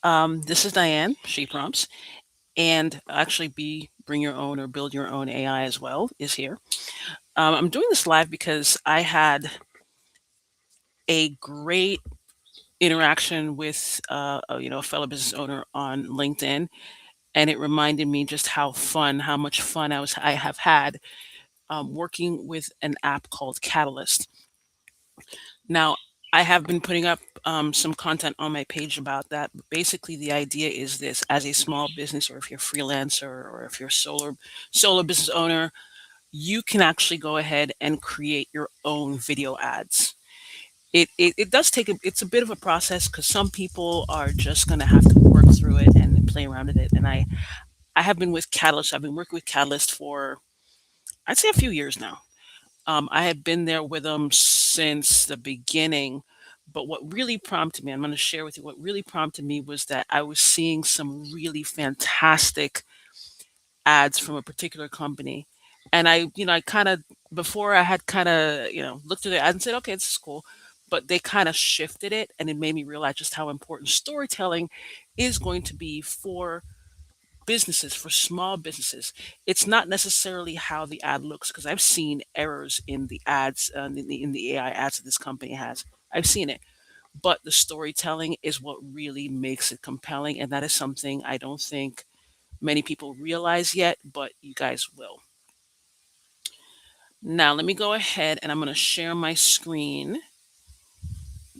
This is Diane, She Prompts, and actually be bring your own or build your own AI as well is here. I'm doing this live because I had a great interaction with a fellow business owner on LinkedIn, and it reminded me just how much fun I have had working with an app called Catalyst. Now, I have been putting up some content on my page about that. But basically, the idea is this: as a small business, or if you're freelancer, or if you're solo business owner, you can actually go ahead and create your own video ads. It does it's a bit of a process because some people are just going to have to work through it and play around with it. And I have been with Catalyst. I've been working with Catalyst for I'd say a few years now. I had been there with them since the beginning. But what really prompted me, I'm going to share with you what really prompted me was that I was seeing some really fantastic ads from a particular company. And I kind of, before I had kind of, looked through the ads and said, okay, this is cool. But they kind of shifted it and it made me realize just how important storytelling is going to be for businesses, for small businesses. It's not necessarily how the ad looks because I've seen errors in the ads, in the AI ads that this company has. I've seen it, but the storytelling is what really makes it compelling, and that is something I don't think many people realize yet, but you guys will. Now, let me go ahead and I'm going to share my screen,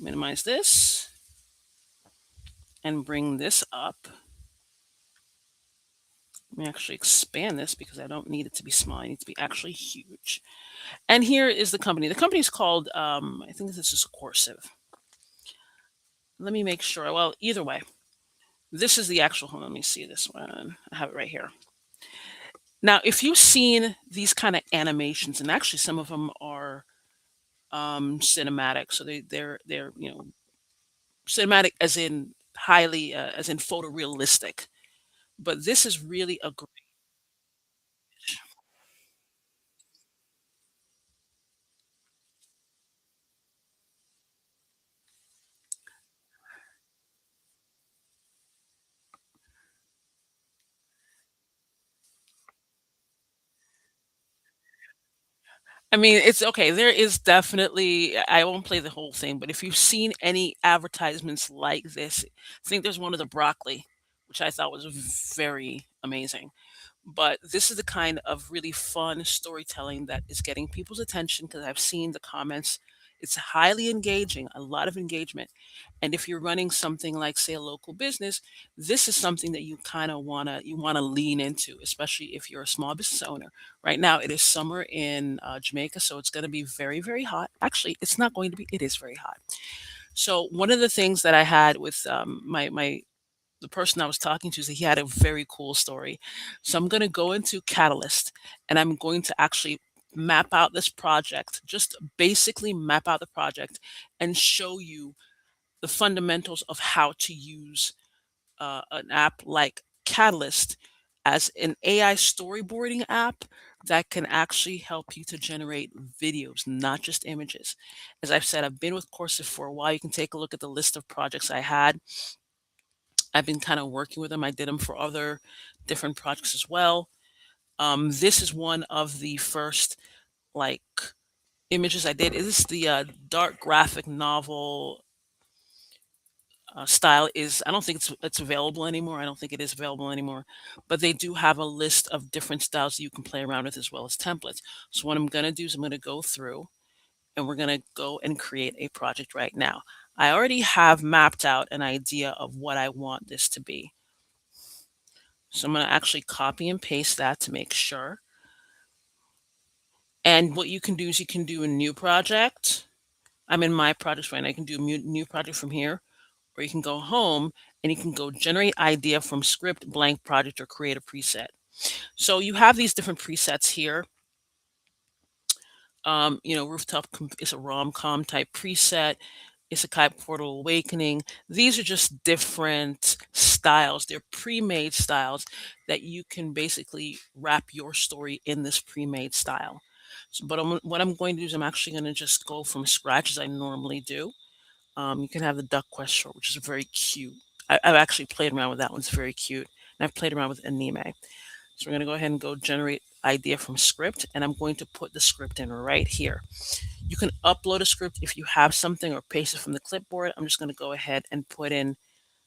minimize this, and bring this up. Let me actually expand this because I don't need it to be small. I need it to be actually huge. And here is the company. The company is called, I think this is Corsive. Let me make sure. Well, either way, this is the actual home. Let me see this one. I have it right here. Now, if you've seen these kind of animations, and actually some of them are cinematic, so they're cinematic as in highly as in photorealistic. But this is really a great. I mean, it's okay. There is definitely, I won't play the whole thing, but if you've seen any advertisements like this, I think there's one of the broccoli, which I thought was very amazing. But this is the kind of really fun storytelling that is getting people's attention because I've seen the comments. It's highly engaging, a lot of engagement. And if you're running something like, say, a local business, this is something that you wanna lean into, especially if you're a small business owner. Right now, it is summer in Jamaica, so it's going to be very, very hot. Actually, it's not going to be. It is very hot. So one of the things that I had with my the person I was talking to, is that he had a very cool story. So I'm going to go into Catalyst and I'm going to actually map out this project, just basically map out the project and show you the fundamentals of how to use an app like Catalyst as an AI storyboarding app that can actually help you to generate videos, not just images. As I've said, I've been with Coursera for a while. You can take a look at the list of projects I had. I've been kind of working with them. I did them for other different projects as well. This is one of the first like images I did. This is the dark graphic novel style. Is I don't think it's available anymore. I don't think it is available anymore, but they do have a list of different styles that you can play around with as well as templates. So what I'm going to do is I'm going to go through and we're going to go and create a project right now. I already have mapped out an idea of what I want this to be. So I'm going to actually copy and paste that to make sure. And what you can do is you can do a new project. I'm in my project right now. You can do a new project from here, or you can go home and you can go generate idea from script, blank project, or create a preset. So you have these different presets here. Is a rom-com type preset. Isekai Portal Awakening. These are just different styles. They're pre-made styles that you can basically wrap your story in this pre-made style. So, but what I'm going to do is I'm actually going to just go from scratch as I normally do. You can have the duck quest short, which is very cute. I've actually played around with that one. It's very cute. And I've played around with anime. So we're going to go ahead and go generate idea from script, and I'm going to put the script in right here. You can upload a script if you have something or paste it from the clipboard. I'm just going to go ahead and put in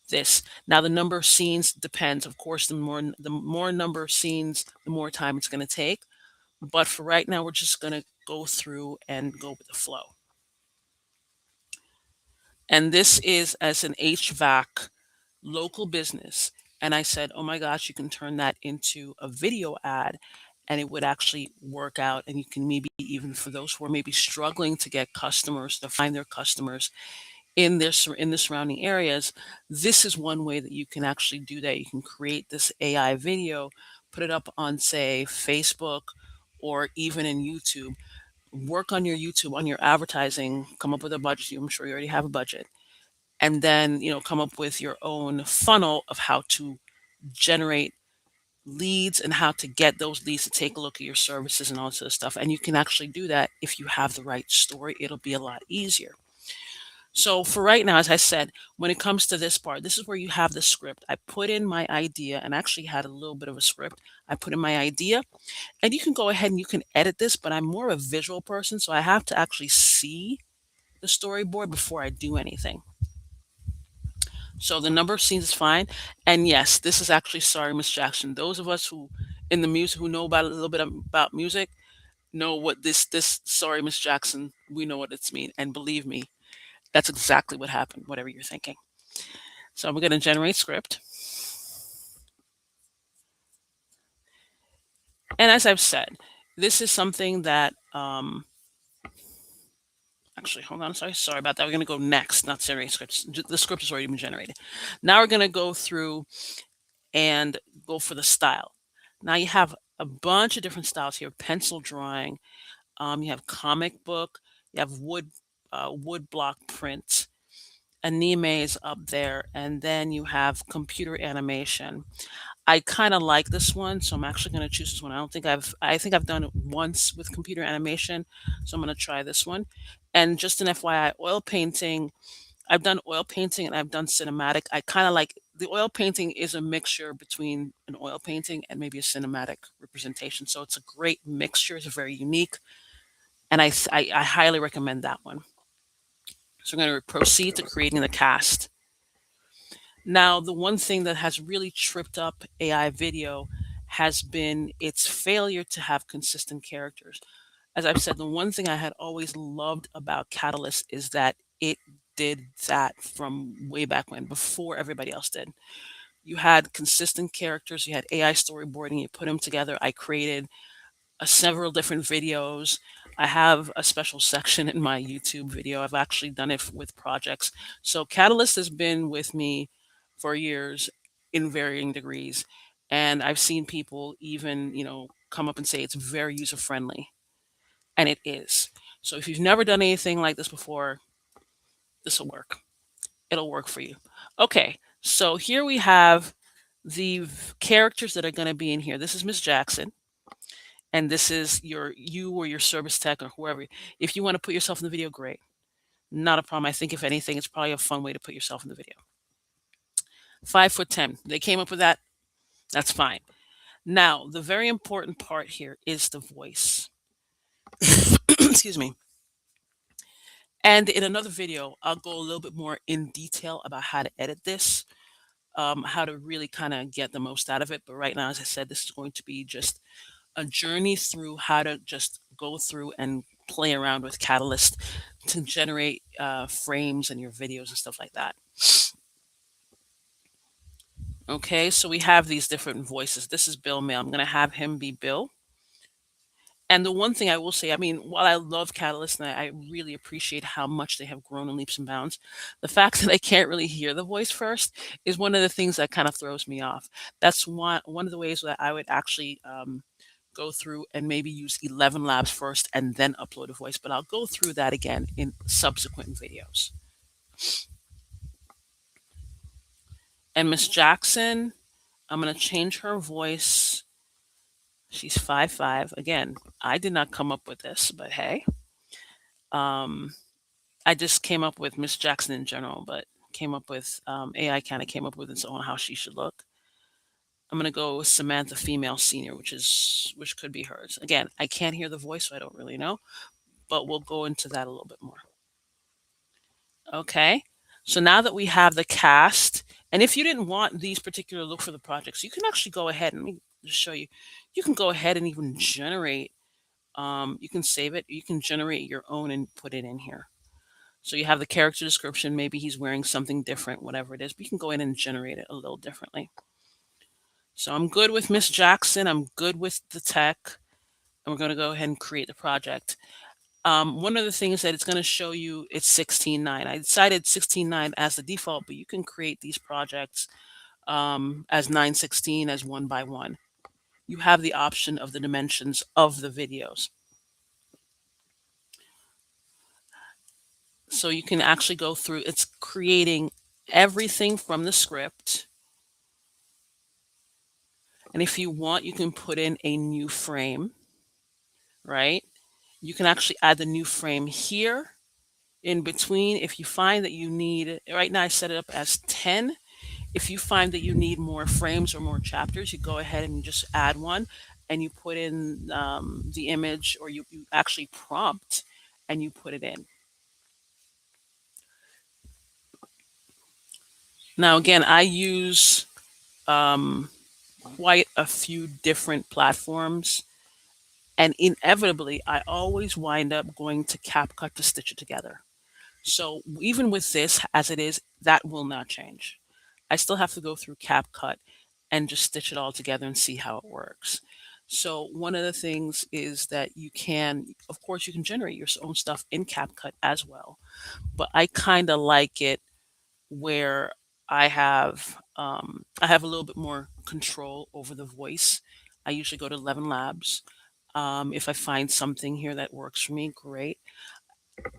this. Now the number of scenes depends. Of course, the more number of scenes, the more time it's going to take. But for right now, we're just going to go through and go with the flow. And this is as an HVAC local business. And I said, oh my gosh, you can turn that into a video ad and it would actually work out. And you can maybe even for those who are maybe struggling to get customers, to find their customers in in the surrounding areas, this is one way that you can actually do that. You can create this AI video, put it up on say Facebook or even in YouTube. Work on your YouTube, on your advertising, come up with a budget. I'm sure you already have a budget, and then come up with your own funnel of how to generate leads and how to get those leads to take a look at your services and all this other stuff. And you can actually do that if you have the right story. It'll be a lot easier. So for right now, as I said, when it comes to this part, this is where you have the script. I put in my idea and actually had a little bit of a script. I put in my idea, and you can go ahead and you can edit this, but I'm more of a visual person, so I have to actually see the storyboard before I do anything. So the number of scenes is fine. And yes, this is actually Sorry, Miss Jackson. Those of us who in the music who know about a little bit about music know what this Sorry, Miss Jackson, we know what it's mean. And believe me, that's exactly what happened, whatever you're thinking. So we're going to generate script. And as I've said, this is something that actually, hold on, sorry about that. We're going to go next, not generate scripts. The script has already been generated. Now we're going to go through and go for the style. Now you have a bunch of different styles here: pencil drawing, you have comic book, you have wood block print, anime is up there, and then you have computer animation. I kind of like this one, so I'm actually going to choose this one. I think I've done it once with computer animation, so I'm going to try this one. And just an FYI, oil painting, I've done oil painting and I've done cinematic. I kind of like the oil painting is a mixture between an oil painting and maybe a cinematic representation. So it's a great mixture. It's very unique, and I highly recommend that one. So I'm going to proceed to creating the cast. Now, the one thing that has really tripped up AI video has been its failure to have consistent characters. As I've said, the one thing I had always loved about Catalyst is that it did that from way back when, before everybody else did. You had consistent characters, you had AI storyboarding, you put them together. I created several different videos. I have a special section in my YouTube video. I've actually done it with projects. So Catalyst has been with me for years in varying degrees. And I've seen people even, come up and say it's very user friendly. And it is. So if you've never done anything like this before, this will work. It'll work for you. Okay. So here we have the characters that are going to be in here. This is Miss Jackson, and this is you or your service tech or whoever. If you want to put yourself in the video, great. Not a problem. I think if anything, it's probably a fun way to put yourself in the video. 5'10". They came up with that. That's fine. Now, the very important part here is the voice. Excuse me. And in another video, I'll go a little bit more in detail about how to edit this, how to really kind of get the most out of it. But right now, as I said, this is going to be just a journey through how to just go through and play around with Catalyst to generate frames and your videos and stuff like that. Okay, so we have these different voices. This is Bill Mail. I'm going to have him be Bill. And the one thing I will say, I mean, while I love Catalyst and I really appreciate how much they have grown in leaps and bounds, the fact that I can't really hear the voice first is one of the things that kind of throws me off. That's one of the ways that I would actually go through and maybe use 11 Labs first and then upload a voice. But I'll go through that again in subsequent videos. And Miss Jackson, I'm going to change her voice. She's 5'5". Again, I did not come up with this, but hey. I just came up with Miss Jackson in general, but came up with, AI kind of came up with its own how she should look. I'm gonna go with Samantha female senior, which could be hers. Again, I can't hear the voice, so I don't really know, but we'll go into that a little bit more. Okay. So now that we have the cast, and if you didn't want these particular look for the projects, you can actually go ahead and let me just show you. You can go ahead and even generate. You can save it. You can generate your own and put it in here. So you have the character description. Maybe he's wearing something different, whatever it is. But you can go in and generate it a little differently. So I'm good with Miss Jackson. I'm good with the tech. And we're going to go ahead and create the project. One of the things that it's going to show you, it's 16:9. I decided 16:9 as the default, but you can create these projects as 9:16 as one by one. You have the option of the dimensions of the videos. So you can actually go through, it's creating everything from the script. And if you want, you can put in a new frame, right? You can actually add the new frame here in between. If you find that you need, right now I set it up as 10. If you find that you need more frames or more chapters, you go ahead and you just add one and you put in the image, or you actually prompt and you put it in. Now, again, I use quite a few different platforms, and inevitably, I always wind up going to CapCut to stitch it together. So even with this as it is, that will not change. I still have to go through CapCut and just stitch it all together and see how it works. So one of the things is that you can, of course, you can generate your own stuff in CapCut as well. But I kind of like it where I have a little bit more control over the voice. I usually go to 11 Labs. If I find something here that works for me, great.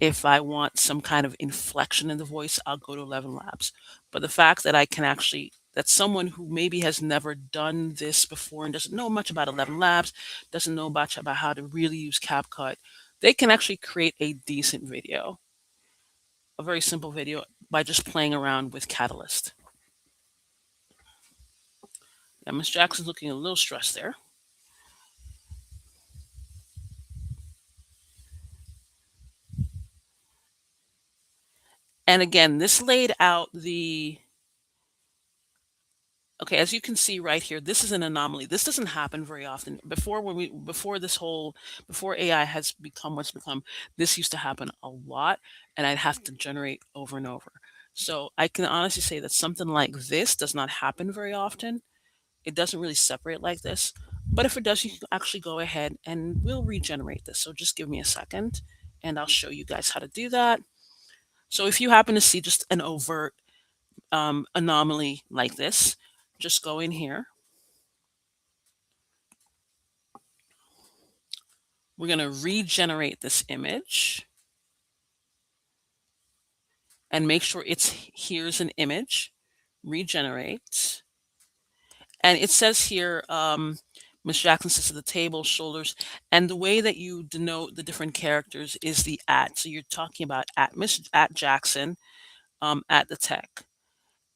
If I want some kind of inflection in the voice, I'll go to 11 Labs. But the fact that I can actually, that someone who maybe has never done this before and doesn't know much about 11 Labs, doesn't know much about how to really use CapCut, they can actually create a decent video, a very simple video, by just playing around with Catalyst. Now, Miss Jackson's looking a little stressed there. And again, this laid out the, okay, as you can see right here, this is an anomaly. This doesn't happen very often. Before, before this whole, before AI has become what's become, this used to happen a lot, and I'd have to generate over and over. So I can honestly say that something like this does not happen very often. It doesn't really separate like this. But if it does, you can actually go ahead and we'll regenerate this. So just give me a second and I'll show you guys how to do that. So if you happen to see just an overt anomaly like this, just go in here. We're going to regenerate this image and make sure it's, here's an image, regenerate. And it says here, Ms. Jackson sits at the table, shoulders, and the way that you denote the different characters is the at. So you're talking about at Miss at Jackson, at the tech.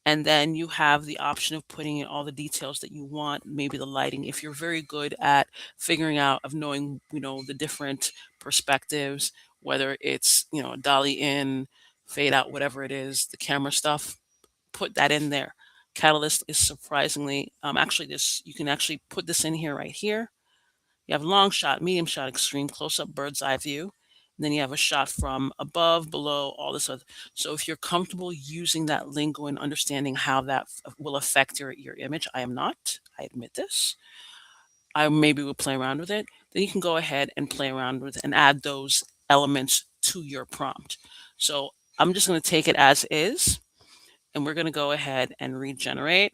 And then you have the option of putting in all the details that you want, maybe the lighting. If you're very good at figuring out, of knowing, the different perspectives, whether it's, dolly in, fade out, whatever it is, the camera stuff, put that in there. Catalyst is surprisingly, actually this, you can actually put this in here right here. You have long shot, medium shot, extreme, close up, bird's eye view. And then you have a shot from above, below, all this other. So if you're comfortable using that lingo and understanding how that will affect your image, I am not. I admit this. I maybe will play around with it. Then you can go ahead and play around with and add those elements to your prompt. So I'm just going to take it as is, and we're going to go ahead and regenerate.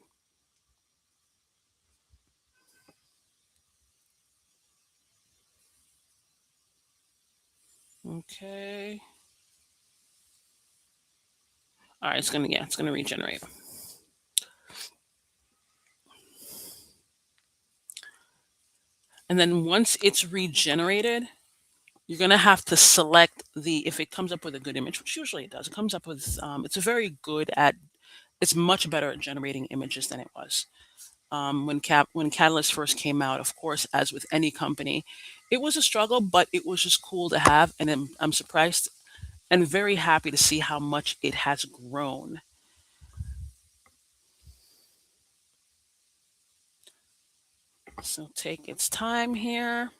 Okay. All right, it's going to, yeah, it's going to regenerate. And then once it's regenerated, you're going to have to select the if it comes up with a good image, which usually it does, it comes up with it's very good at it's much better at generating images than it was. When Catalyst first came out, of course, as with any company, it was a struggle, but it was just cool to have, and I'm surprised and very happy to see how much it has grown. So take its time here.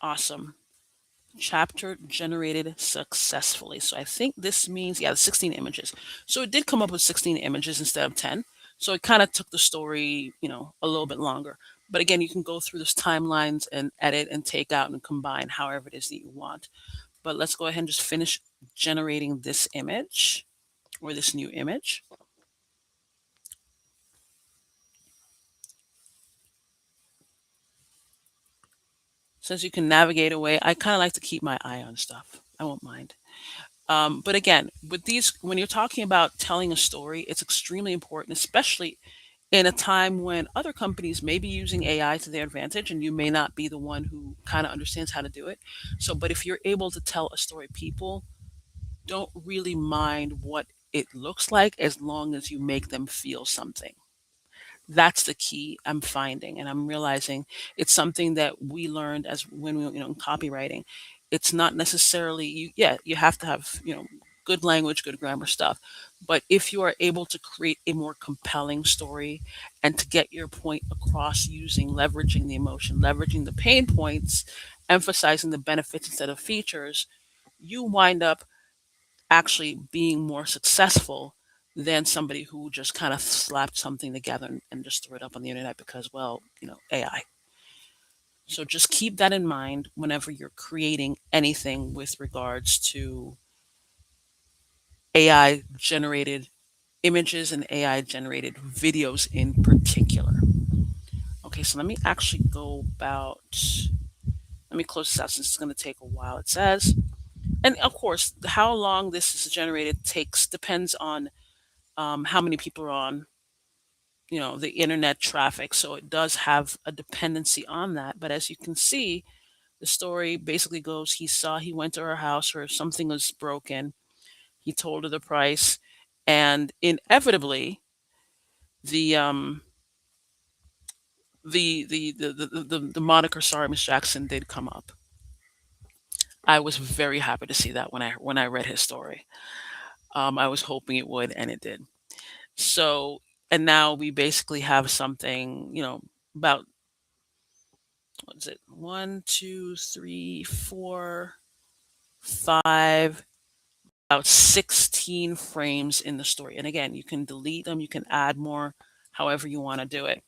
Awesome. Chapter generated successfully. So I think this means, yeah, 16 images. So it did come up with 16 images instead of 10. So it kind of took the story, a little bit longer. But again, you can go through those timelines and edit and take out and combine however it is that you want. But let's go ahead and just finish generating this image or this new image. Since you can navigate away, I kind of like to keep my eye on stuff. I won't mind. But again, with these, when you're talking about telling a story, it's extremely important, especially in a time when other companies may be using AI to their advantage and you may not be the one who kind of understands how to do it. So, but if you're able to tell a story, people don't really mind what it looks like as long as you make them feel something. That's the key I'm finding, and I'm realizing it's something that we learned as when we, in copywriting. It's not necessarily you. Yeah, you have to have good language, good grammar stuff, but if you are able to create a more compelling story and to get your point across using leveraging the emotion, leveraging the pain points, emphasizing the benefits instead of features, you wind up actually being more successful than somebody who just kind of slapped something together and just threw it up on the internet because, well, AI. So just keep that in mind whenever you're creating anything with regards to AI generated images and AI generated videos in particular. Okay, so let me actually let me close this out since it's going to take a while. It says, and of course, how long this is generated takes depends on how many people are on the internet traffic, so it does have a dependency on that. But as you can see, the story basically goes, he went to her house or something was broken, he told her the price, and inevitably the the moniker Sorry Miss Jackson did come up. I was very happy to see that when I read his story. I was hoping it would, and it did. So, and now we basically have something, about what is it? One, two, three, four, five, about 16 frames in the story. And again, you can delete them, you can add more, however you want to do it.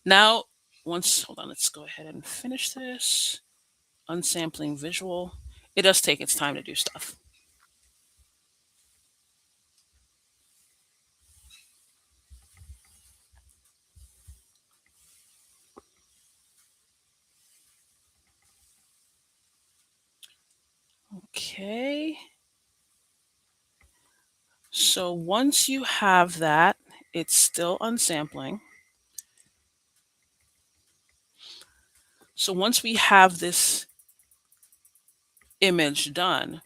Now, hold on, let's go ahead and finish this. Unsampling visual. It does take its time to do stuff. Okay. So once you have that, it's still unsampling. So once we have this image done,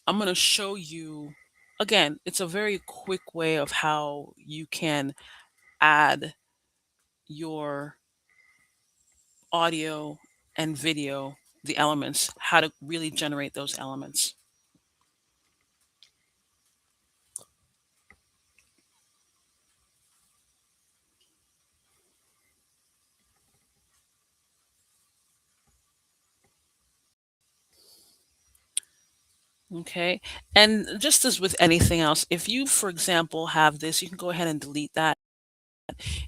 I'm going to show you again, it's a very quick way of how you can add your audio and video, the elements, how to really generate those elements. Okay. And just as with anything else, if you, for example, have this, you can go ahead and delete that.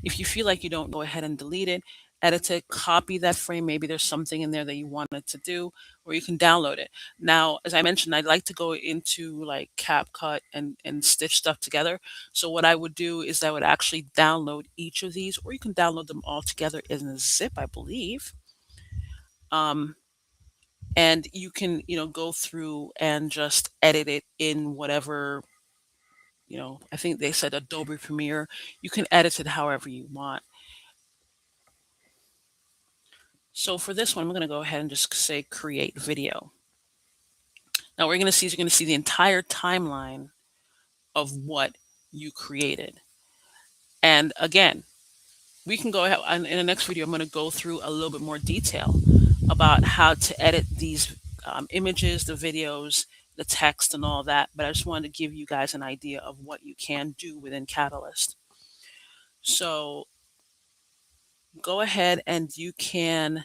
If you feel like you don't, go ahead and delete it, edit it, copy that frame. Maybe there's something in there that you wanted to do, or you can download it. Now, as I mentioned, I'd like to go into like CapCut and stitch stuff together. So what I would do is I would actually download each of these, or you can download them all together in a zip, I believe. Um, and you can, go through and just edit it in whatever, I think they said Adobe Premiere. You can edit it however you want. So for this one, I'm going to go ahead and just say create video. Now what you're going to see is you're going to see the entire timeline of what you created. And again, we can go ahead in the next video. I'm going to go through a little bit more detail about how to edit these images, the videos, the text, and all that. But I just wanted to give you guys an idea of what you can do within Catalyst. So go ahead and you can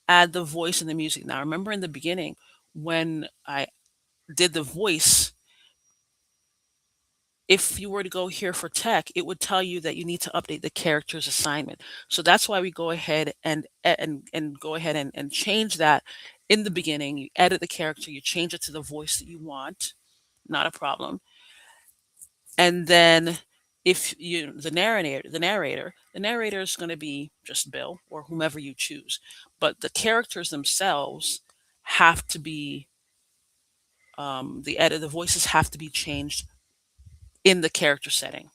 add the voice and the music. Now, remember in the beginning when I did the voice, if you were to go here for tech, it would tell you that you need to update the character's assignment. So that's why we go ahead and go ahead and change that in the beginning. You edit the character, you change it to the voice that you want, not a problem. And then if you the narrator is going to be just Bill or whomever you choose, but the characters themselves have to be the voices have to be changed in the character setting.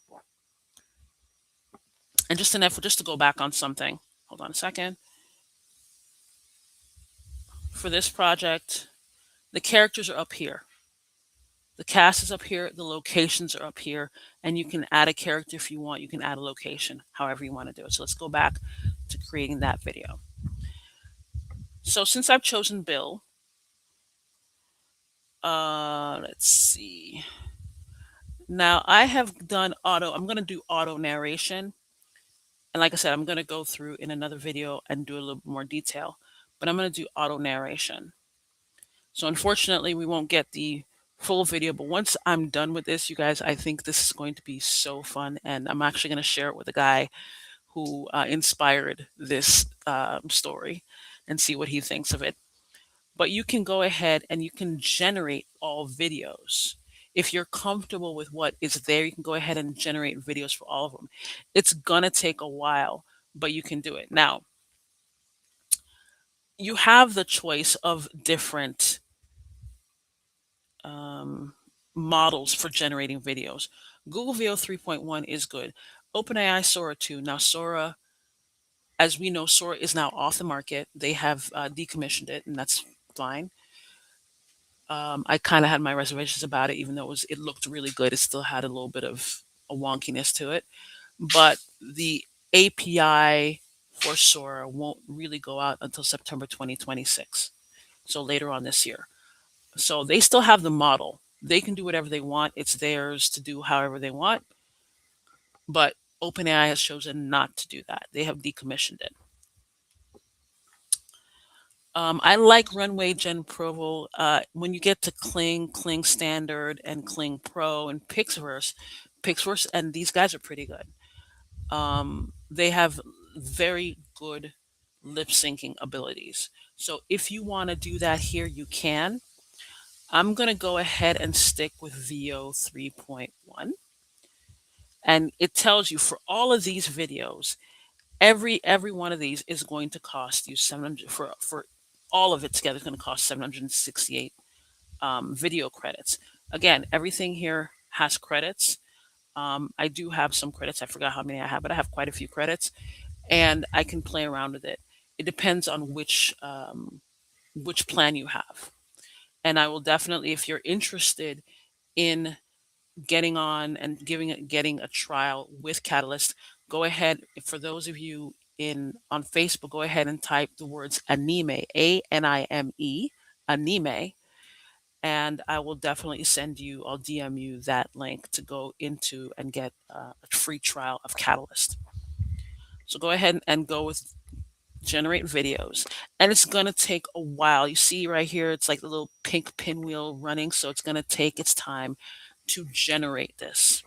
And just to go back on something, hold on a second. For this project, the characters are up here. The cast is up here, the locations are up here, and you can add a character if you want. You can add a location, however you want to do it. So let's go back to creating that video. So since I've chosen Bill, let's see. Now I have done I'm going to do auto narration. And like I said, I'm going to go through in another video and do a little more detail, but I'm going to do auto narration. So unfortunately, we won't get the full video, but once I'm done with this, you guys, I think this is going to be so fun. And I'm actually going to share it with a guy who inspired this story and see what he thinks of it. But you can go ahead and you can generate all videos. If you're comfortable with what is there, you can go ahead and generate videos for all of them. It's going to take a while, but you can do it. Now, you have the choice of different models for generating videos. Google Veo 3.1 is good. OpenAI Sora 2. Now, Sora, as we know, Sora is now off the market. They have decommissioned it, and that's fine. I kind of had my reservations about it, even though it looked really good. It still had a little bit of a wonkiness to it. But the API for Sora won't really go out until September 2026. So later on this year. So they still have the model. They can do whatever they want. It's theirs to do however they want. But OpenAI has chosen not to do that. They have decommissioned it. I like Runway Gen Pro. When you get to Kling, Kling Standard, and Kling Pro, and Pixverse, and these guys are pretty good. They have very good lip syncing abilities. So if you want to do that here, you can. I'm going to go ahead and stick with VO 3.1. And it tells you for all of these videos, every one of these is going to cost you 700 for all of it together. It's going to cost 768 video credits. Again, everything here has credits. I do have some credits. I forgot how many I have, but I have quite a few credits, and I can play around with it. It depends on which plan you have. And I will definitely, if you're interested in getting on and getting a trial with Catalyst, go ahead. For those of you in on Facebook, go ahead and type the words anime, ANIME, anime, and I will definitely I'll DM you that link to go into and get a free trial of Catalyst. So go ahead and go with generate videos, and it's going to take a while. You see right here, it's like the little pink pinwheel running, so it's going to take its time to generate this.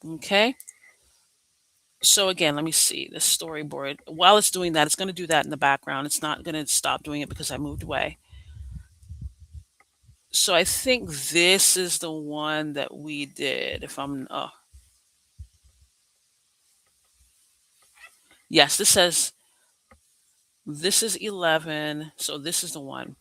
Okay, so again, let me see the storyboard. While it's doing that, it's going to do that in the background. It's not going to stop doing it because I moved away. So I think this is the one that we did. If I'm yes, this is 11, so this is the one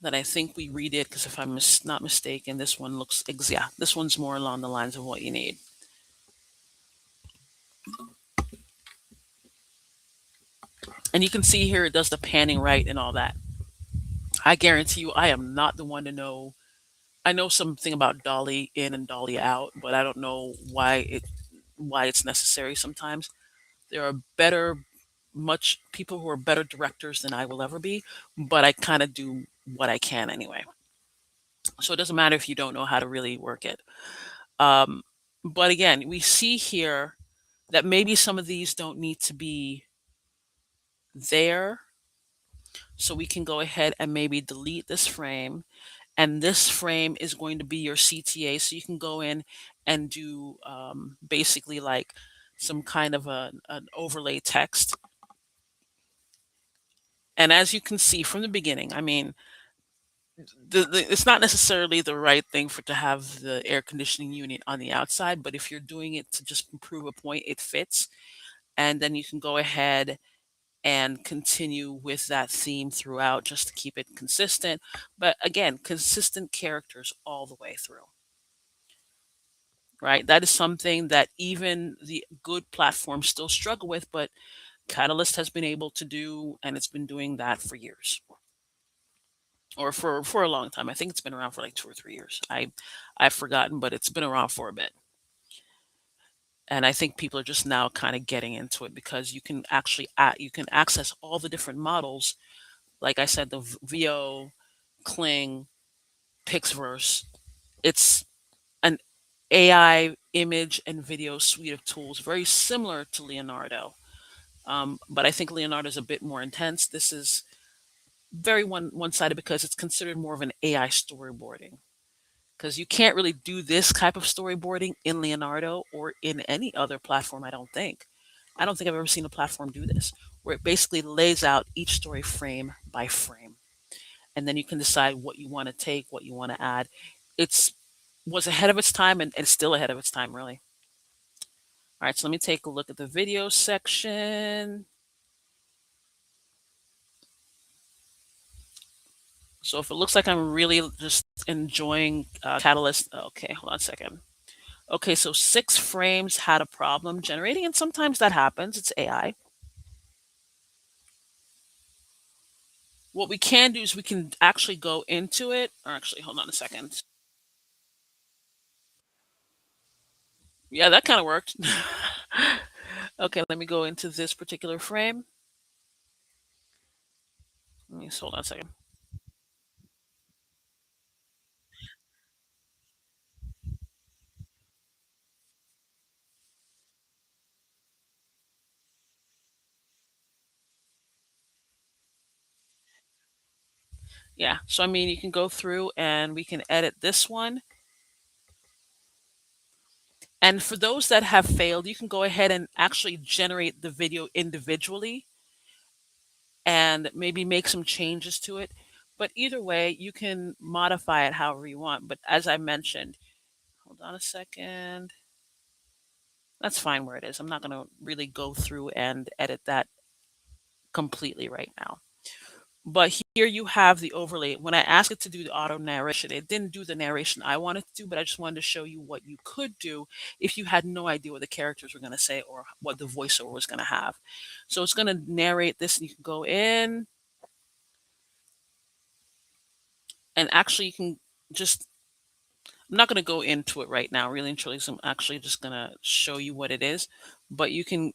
that I think we redid, because if I'm not mistaken, this one looks, yeah, this one's more along the lines of what you need. And you can see here it does the panning right and all that. I guarantee you, I am not the one to know. I know something about dolly in and dolly out, but I don't know why it's necessary sometimes. There are better much people who are better directors than I will ever be, but I kind of do what I can anyway. So it doesn't matter if you don't know how to really work it. Um, but again, we see here that maybe some of these don't need to be there. So we can go ahead and maybe delete this frame. And this frame is going to be your CTA. So you can go in and do basically like some kind of an overlay text. And as you can see from the beginning, I mean, it's not necessarily the right thing for to have the air conditioning unit on the outside, but if you're doing it to just prove a point, it fits. And then you can go ahead and continue with that theme throughout just to keep it consistent. But again, consistent characters all the way through, right? That is something that even the good platforms still struggle with, but Catalyst has been able to do, and it's been doing that for years or for a long time. I think it's been around for like 2 or 3 years. I've forgotten, but it's been around for a bit. And I think people are just now kind of getting into it because you can actually you can access all the different models. Like I said, the VO, Kling, Pixverse. It's an AI image and video suite of tools, very similar to Leonardo. But I think Leonardo is a bit more intense. This is very one sided because it's considered more of an AI storyboarding. Because you can't really do this type of storyboarding in Leonardo or in any other platform, I don't think. I don't think I've ever seen a platform do this, where it basically lays out each story frame by frame. And then you can decide what you want to take, what you want to add. It's was ahead of its time and it's still ahead of its time, really. All right, so let me take a look at the video section. So if it looks like I'm really just enjoying Catalyst, okay, hold on a second. Okay, so 6 frames had a problem generating, and sometimes that happens. It's AI. What we can do is we can actually go into it, or actually, hold on a second. Yeah, that kind of worked. Okay, let me go into this particular frame. Let me hold on a second. Yeah, so I mean, you can go through and we can edit this one. And for those that have failed, you can go ahead and actually generate the video individually and maybe make some changes to it. But either way, you can modify it however you want. But as I mentioned, hold on a second. That's fine where it is. I'm not going to really go through and edit that completely right now. But here you have the overlay. When I asked it to do the auto narration, it didn't do the narration I wanted to do, but I just wanted to show you what you could do if you had no idea what the characters were going to say or what the voiceover was going to have. So it's going to narrate this, and you can go in and actually you can just, I'm not going to go into it right now, really and truly. So I'm actually just going to show you what it is. But you can,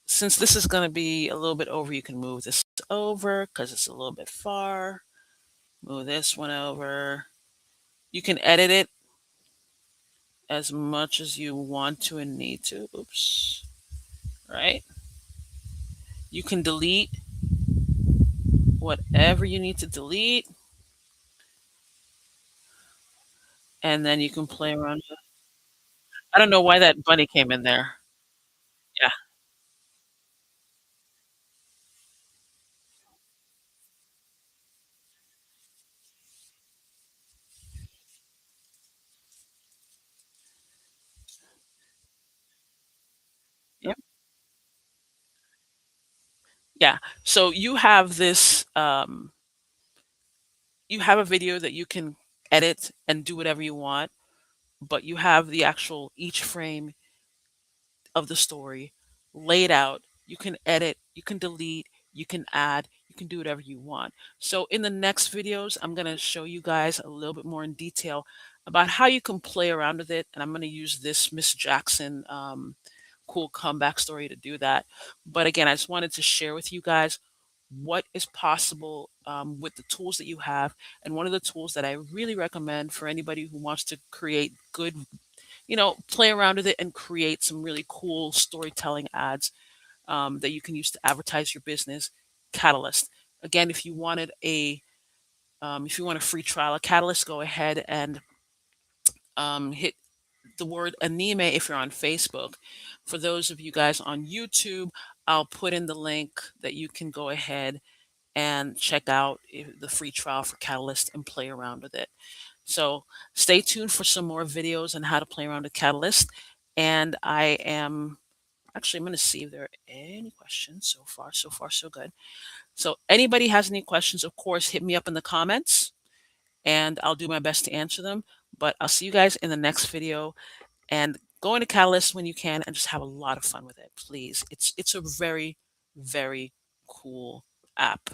since this is going to be a little bit over, you can move this over because it's a little bit far. Move this one over. You can edit it as much as you want to and need to. Oops. Right? You can delete whatever you need to delete, and then you can play around. I don't know why that bunny came in there. Yeah. Yeah. Yeah. So you have this, you have a video that you can edit and do whatever you want, but you have the actual each frame of the story laid out. You can edit, you can delete, you can add, you can do whatever you want. So in the next videos, I'm going to show you guys a little bit more in detail about how you can play around with it. And I'm going to use this Miss Jackson cool comeback story to do that. But again, I just wanted to share with you guys what is possible with the tools that you have. And one of the tools that I really recommend for anybody who wants to create good, play around with it and create some really cool storytelling ads that you can use to advertise your business, Catalyst. Again, if you want a free trial of Catalyst, go ahead and hit the word anime if you're on Facebook. For those of you guys on YouTube, I'll put in the link that you can go ahead and check out the free trial for Catalyst and play around with it. So stay tuned for some more videos on how to play around with Catalyst. And I'm going to see if there are any questions. So far, so good. So anybody has any questions, of course, hit me up in the comments and I'll do my best to answer them. But I'll see you guys in the next video, and go into Catalyst when you can and just have a lot of fun with it, please. It's a very, very cool app.